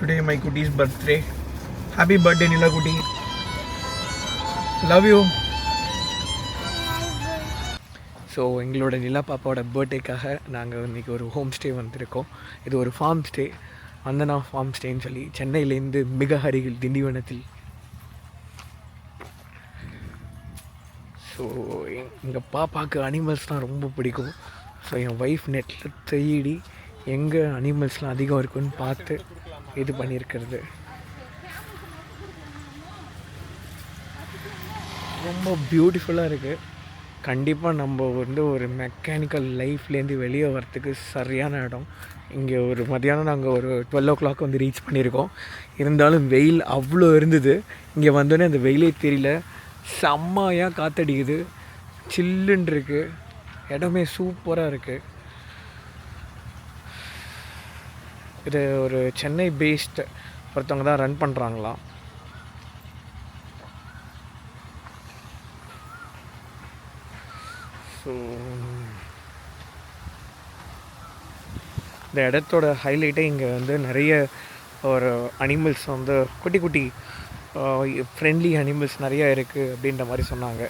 Today my Kutti's birthday. Happy birthday Nila Kutti. Love you. So எங்களோட நிலா பாப்பாவோட பர்த்டேக்காக நாங்கள் இன்றைக்கி ஒரு ஹோம் ஸ்டே வந்திருக்கோம். இது ஒரு ஃபார்ம் ஸ்டே, வந்தனா ஃபார்ம் ஸ்டேன்னு சொல்லி சென்னையிலேருந்து மிக அருகில் திண்டிவனத்தில். ஸோ எங்கள் பாப்பாவுக்கு அனிமல்ஸ்லாம் ரொம்ப பிடிக்கும். ஸோ என் ஒய்ஃப் நெட்டில் தேடி எங்கே அனிமல்ஸ்லாம் அதிகம் இருக்குன்னு பார்த்து இது பண்ணியிருக்கிறது. ரொம்ப பியூட்டிஃபுல்லாக இருக்குது. கண்டிப்பாக நம்ம ஒரு மெக்கானிக்கல் லைஃப்லேருந்து வெளியே வரத்துக்கு சரியான இடம். இங்கே ஒரு மதியானம் நாங்கள் ஒரு 12 o'clock வந்து ரீச் பண்ணியிருக்கோம். இருந்தாலும் வெயில் அவ்வளோ இருந்தது. இங்கே வந்தோடனே அந்த வெயிலே தெரியல, செம்மையாக காற்றடிக்குது, சில்லுன்னு இருக்குது, இடமே சூப்பராக இருக்குது. இது ஒரு சென்னை பேஸ்டு ஒருத்தவங்க தான் ரன் பண்ணுறாங்களாம். ஸோ இந்த இடத்தோட ஹைலைட்டே இங்கே வந்து நிறைய ஒரு அனிமல்ஸ் வந்து குட்டி குட்டி ஃப்ரெண்ட்லி அனிமல்ஸ் நிறையா இருக்குது அப்படின்ற மாதிரி சொன்னாங்க.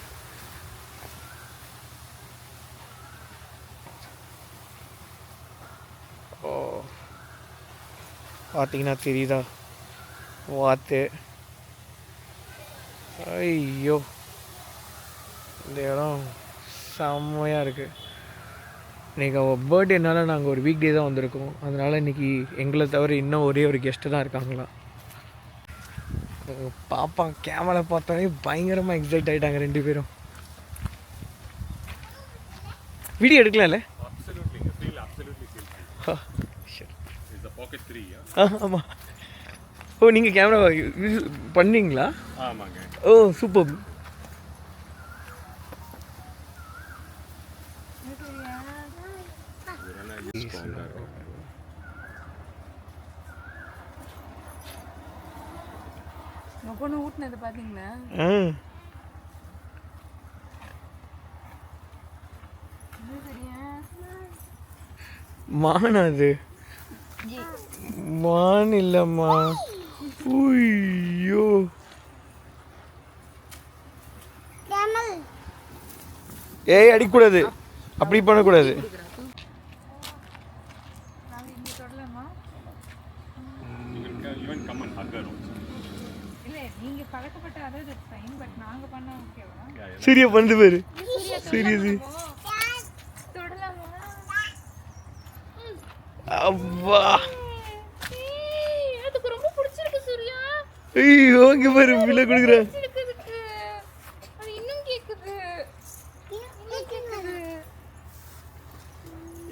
பார்த்தீங்கன்னா தெரியுதா வாத்து. ஐயோ இந்த இடம் செம்மையாக இருக்குது. இன்றைக்கி அவள் பர்த்டேனால நாங்கள் ஒரு வீக் டே தான் வந்திருக்கோம். அதனால் இன்றைக்கி எங்களை தவிர இன்னும் ஒரே ஒரு கெஸ்ட்டு தான் இருக்காங்களாம். பாப்பா கேமரா பார்த்தாலே பயங்கரமாக எக்ஸைட் ஆகிட்டாங்க ரெண்டு பேரும். வீடியோ எடுக்கலாம்ல? ஆமாம். ஓ நீங்கள் கேமரா யூஸ் பண்ணீங்களா? ஆமாங்க. ஓ சூப்பர். பொண்ணு ஊட்டினது பார்த்தீங்களா? மான் அது மான் இல்லம்மா. ஐயோ ஏய் அடிக்கூடாது, அப்படி பண்ணக்கூடாது. சூர்யா பண்ணு பேரு சூரிய அவ்வா. அதுக்கு ரொம்ப பிடிச்சிருக்கு சூர்யா. ஐயோ இங்க பாரு பிள்ளை கொடுக்குறேன். அது இன்னும் கேக்குது.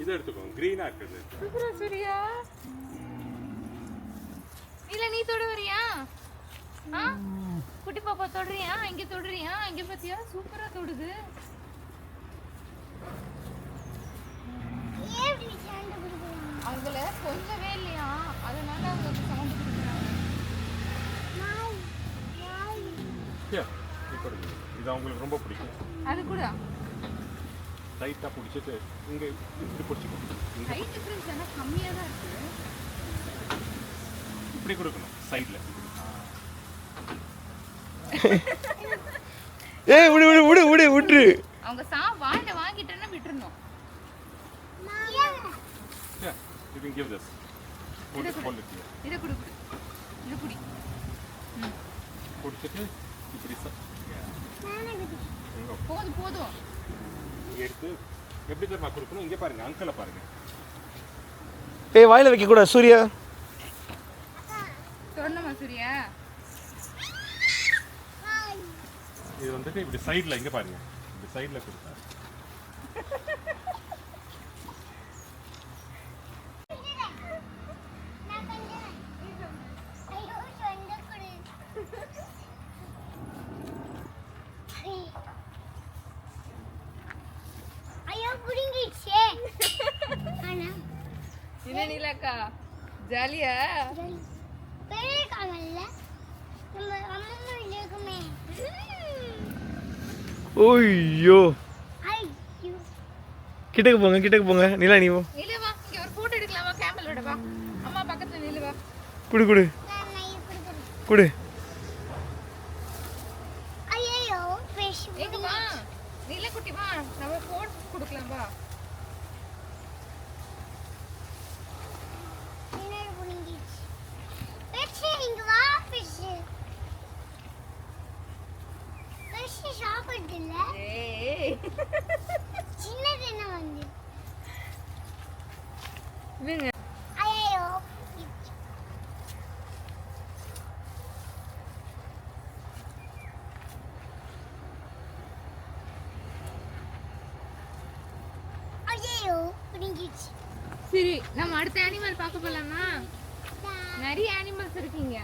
இது எடுத்துக்கோ, கிரீனா இருக்குது. சூப்பரா சூர்யா. இல்ல நீ தொட வரியா? குட்டி பாப்பா தொடுறியா? இங்க தொடுறியா? இங்க பாத்தியா சூப்பரா தொடுது. அவங்கள கொஞ்சவே இல்லையா, அதனால அவங்க சவுண்ட் கொடுக்குறாங்க. இது அவங்களுக்கு ரொம்ப பிடிக்கும். அது கூட டைட்டா பிடிச்சிட்டு இங்க இப்படி பிடிச்சிக்கோ. ஹைட் டிஃபரன்ஸ் என்ன கம்மியா தான் இருக்கு. இப்படி கொடுக்கணும் சைடுல. ஏய் விடு விடு விடு விடு விட்டுரு. அவங்க வாங்கிட்டேன்னா விட்டுறணும். You can give this. இத குடு. இது குடி. குடிச்சிட்டு இப்படி போதும். எடுத்து எப்படி தெரியுமா கொடுக்கணும்? இங்கே பாருங்க, அங்கிளை பாருங்க. ஏய் வாயில வைக்க கூடாது சூர்யா. தொடணுமா சூர்யா? இது வந்துட்டு இப்படி சைடுல இங்க பாருங்க, இப்படி சைடுல கொடுத்தா என்ன நீலக்கா ஜாலியா? ஓய்யோ கிட்டக்கு போங்க நிலா நீ போ. நிலு வா, இங்க ஒரு போட்டோ எடுக்கலாம் வா, கேமரால வா. அம்மா பக்கத்துல நிலு வா. குடு குடு குடு. ஐயோ ஃபிஷ் எங்க வா நீல குட்டி வா நம்ம ஃபோன் கொடுக்கலாம் வா. என்ன புடிங்கிச்சு ஃபிஷ் இங்க வா ஃபிஷ் சாப்பிடுது இல்ல ஏய் சின்னது என்ன வந்து இவங்க ஐயோ ஐயோ புடிங்கிச்சு. சரி நம்ம அடுத்த அனிமல் பார்க்க போலாமா? நிறைய அனிமல்ஸ் இருக்கீங்க.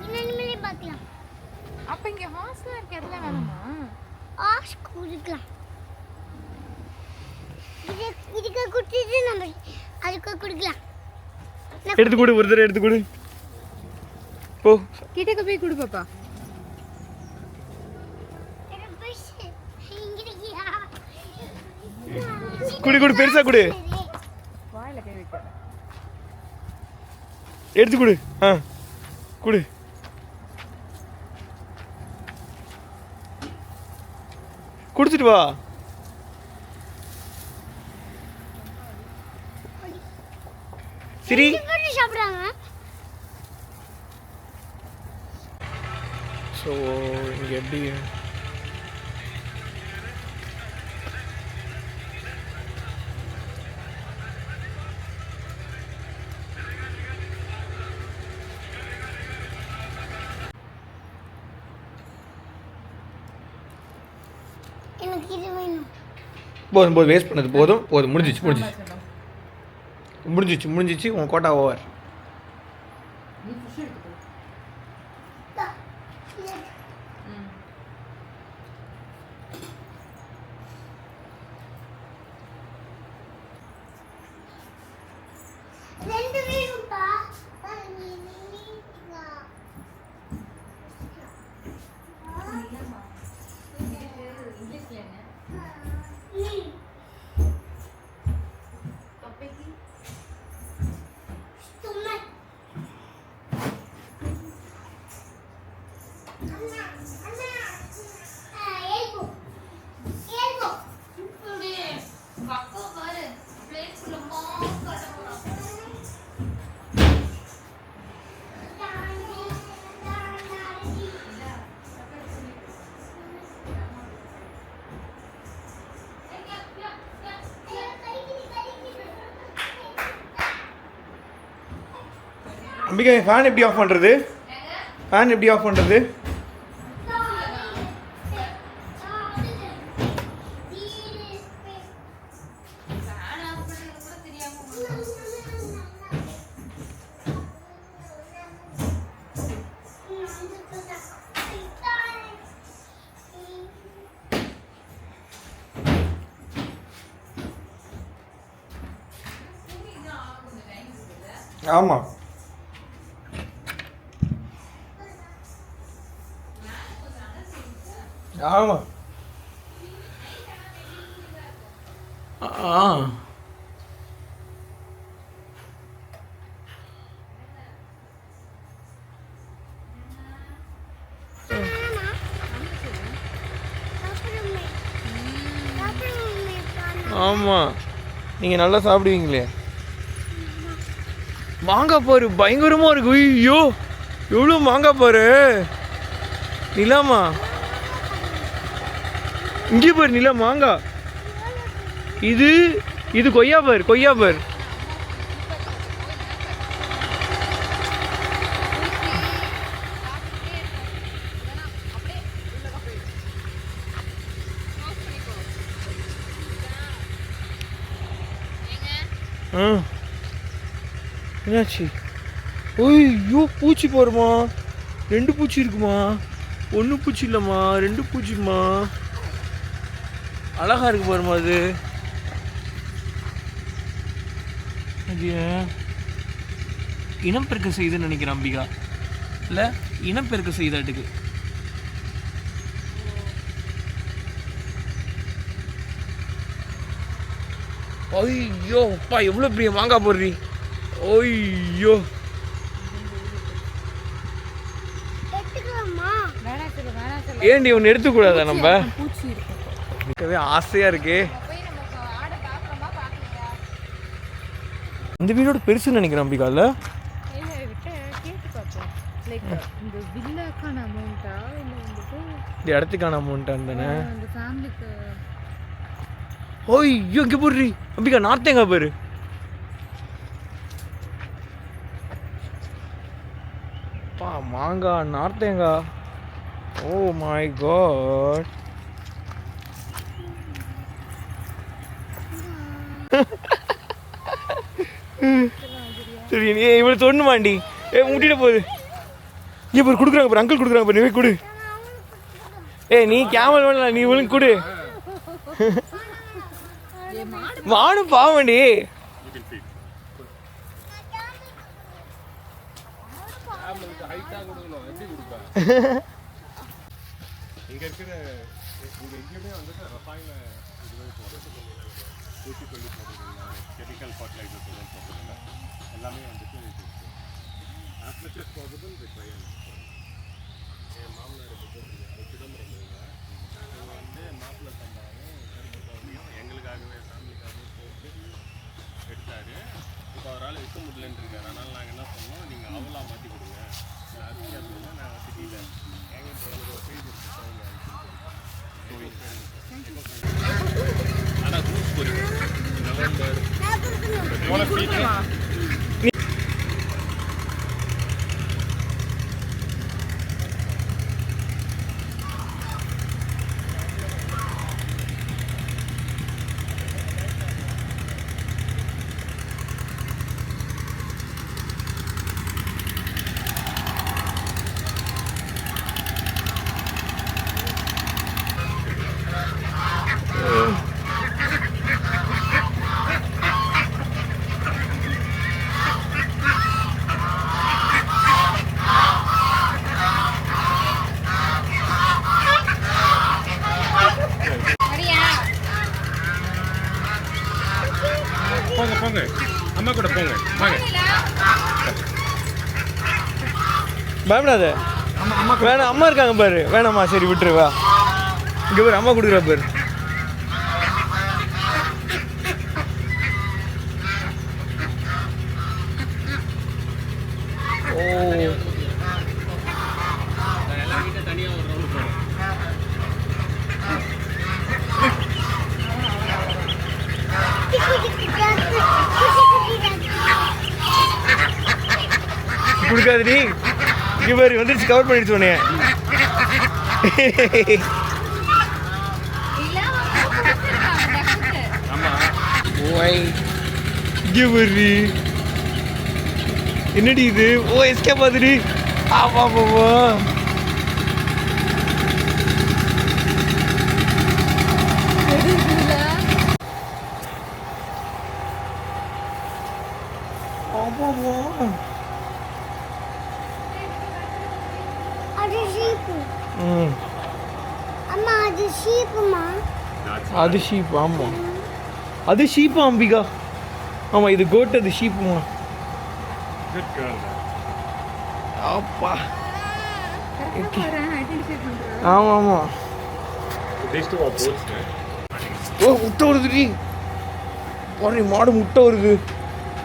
இன்னொன்னு பார்க்கலாம். அப்ப இங்க ஹாஸ்ல இருக்க இடத்துல வேணுமா? ஆஷ் குடிக்கலாம். இதுக்கு குடிச்சிட்டு நம்ம அதுக்கு குடிக்கலாம். எடுத்து கொடு, ஒரு தடவை எடுத்து கொடு. போ. கிட்டக்க போய் குடு பாப்பா. குடு குடு, பெருசா குடு. வாயில கை வைக்க. எடுத்து கொடு. ஆ குடு. குடிச்சிட்டு வா. சரி சாப்பிடுறாங்க. ஸோ இங்கே எப்படி எனக்கு இது வேணும். போதும் போதும், வேஸ்ட் பண்ணது போதும் போதும், முடிஞ்சிச்சு உன் கோட்டா ஓவர். ரெண்டு வேணும்பா. அம்பிகா, ஃபேன் எப்படி ஆஃப் பண்ணுறது? ஃபேன் எப்படி ஆஃப் பண்ணுறது? ஆமாம். ஆமாம். ஆமாம், நீங்கள் நல்லா சாப்பிடுவீங்களே. மாங்காய் பாரு, பயங்கரமாக இருக்கு. ஐயோ, எவ்வளோ மாங்காய் பாரு. நிலாமா, இங்கே பாரு நிலா, மாங்காய். இது கொய்யா பார். என்னாச்சு? ஐயோ, பூச்சி பாருமா, 2 பூச்சி இருக்குமா. 1 பூச்சி இல்லைம்மா, 2 பூச்சிம்மா. அழகா இருக்கு பாருமா. அது இனப்பெருக்க செய்துன்னு நினைக்கிறேன் அம்பிகா. இல்லை, இனப்பெருக்க செய்தாட்டுக்கு. ஐயோ அப்பா, எவ்வளோ பெரிய மாங்காய் போடுறீ. ஐயோ, ஏண்டி ஒன்று எடுத்துக்கூடாதா நம்ம? பூச்சி இருக்கும். இருக்கவே ஆசையாக இருக்கு. போய் நம்ம ஆடை பார்க்கணுமா பார்க்கலையா? இந்த வீடோட பெருசுன்னு நினைக்கிறேன் அம்பிகாவில். இல்லை விட்டு கேட்டு பார்ப்போம். லைக் இந்த வில்லாக்கான அமௌண்ட்டா இல்லை வந்துட்டு இந்த இடத்துக்கான அமௌண்ட்டான்னு தானே? அந்த ஃபேமிலிக்கு. ஓய் ஐயோ இங்கே போடுறி அம்பிகா, நார்த்தேங்காய் பாரு. பா மாங்காய், நார்த்தேங்காய். Oh my God. சரி நீ இவ்வளோ தொண்ணுமாண்டி. முட்டிட்டு போகுது. இங்கே பாரு கொடுக்குறாங்க பாரு, அங்கிள் கொடுக்குறாங்க பாரு, நீ போய் கொடு. நீ கேமல் வேணல, நீ இவளுக்கு கொடு. மானும் பாவண்டி. இங்க இருக்கிற எங்கேயுமே வந்துட்டு ரசாயன பூச்சிக்கொல்லி போடுறதில்லை, கெமிக்கல் ஃபர்டிலைசர்ஸ் எதுவும் போடுறதில்லை. எல்லாமே வந்துட்டு as much as possible require. என் மாமனார் சிதம்பரம் வந்து மாப்பிள்ளை சம்பாவும் கருப்பசாமியும் எங்களுக்காகவே ஃபேமிலிக்காகவே போட்டு எடுத்தார். இப்போ அவரால் விற்க முடியலன்னு இருக்காரு. அதனால் நாங்கள் என்ன சொன்னோம், நீங்கள் அவலாக மாற்றி கொடுங்க. அரிசி அப்படின்னா நான் சிட்டியில் எங்கள் ஒரு பேஜ் ஆனால் ஜூஸ் போறீங்க நவம்பர் எவ்வளோ ஃபீட்டு. போங்க போங்க, அம்மா கூட போங்க வாங்க. பயப்படாத. வேணாம், அம்மா இருக்காங்க பாரு. வேணாம்மா, சரி விட்டுரு வா. இங்கே பாரு அம்மா கொடுக்குறா பாரு. ஓ எல்லா வீட்டும் தனியாக ஒரு ரவுண்டு போகிறோம். கொடுக்காதுடி. இங்கே பாரு வந்துருச்சு, கவர் பண்ணிடுச்சு உடனே. ஓய் இங்கே பாரு. என்னடி இது? ஓ எஸ்கேப் ஆகுதுடி. ஆமா பாபா. அது ஷீப்பு. ம் அம்மா அது ஷீப்புமா? அது ஷீப். ஆமாம் அது ஷீப்பா அம்பிகா? ஆமாம் இது கோட், அது ஷீப்புமா? Good girl. அப்பா. ஆமாம் ஆமாம். These two are both. ஓ முட்டை வருதுடி. பாரு மாடு முட்டை வருது.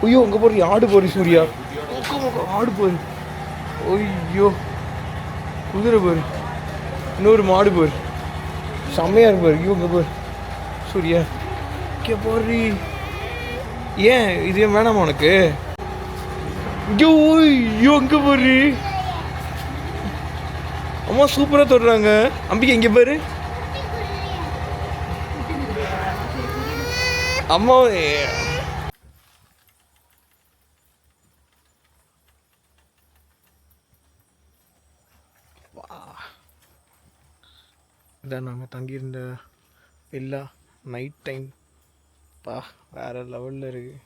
ஐயோ அங்கே போடுற ஆடு போரு சூர்யா. ஆடு போரு. ஐயோ குதிரை போரு. இன்னொரு மாடு போரு. செம்மையாக இருக்கு பாரு. ஐயோ இங்கே போரு சூர்யா. இங்கே போடுறி. ஏன் இது வேணாமா உனக்கு? ஐயோ ஐயோ இங்கே போடுறி. அம்மா சூப்பராக தொடுறாங்க. அம்பிகை இங்கே பாரு. அம்மா இதான் நாங்கள் தங்கியிருந்த வில்லா. நைட் டைம் பா வேறு லெவலில் இருக்குது.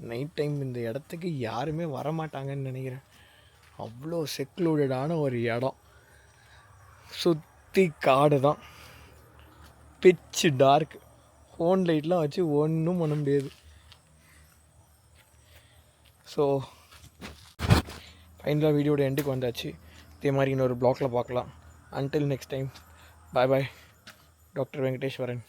நைட் டைம் இந்த இடத்துக்கு யாருமே வரமாட்டாங்கன்னு நினைக்கிறேன். அவ்வளோ செக்லூடடான ஒரு இடம். சுற்றி காடு தான். பிச்சு டார்க். ஃபோன் லைட்லாம் வச்சு ஒன்றும் பண்ண முடியாது. ஸோ ஃபைனலாக வீடியோட எண்டுக்கு வந்தாச்சு. இதே மாதிரி இன்னொரு ப்ளாகில் பார்க்கலாம். அன்டில் நெக்ஸ்ட் டைம், பாய் பாய். டாக்டர் வெங்கடேஸ்வரன்.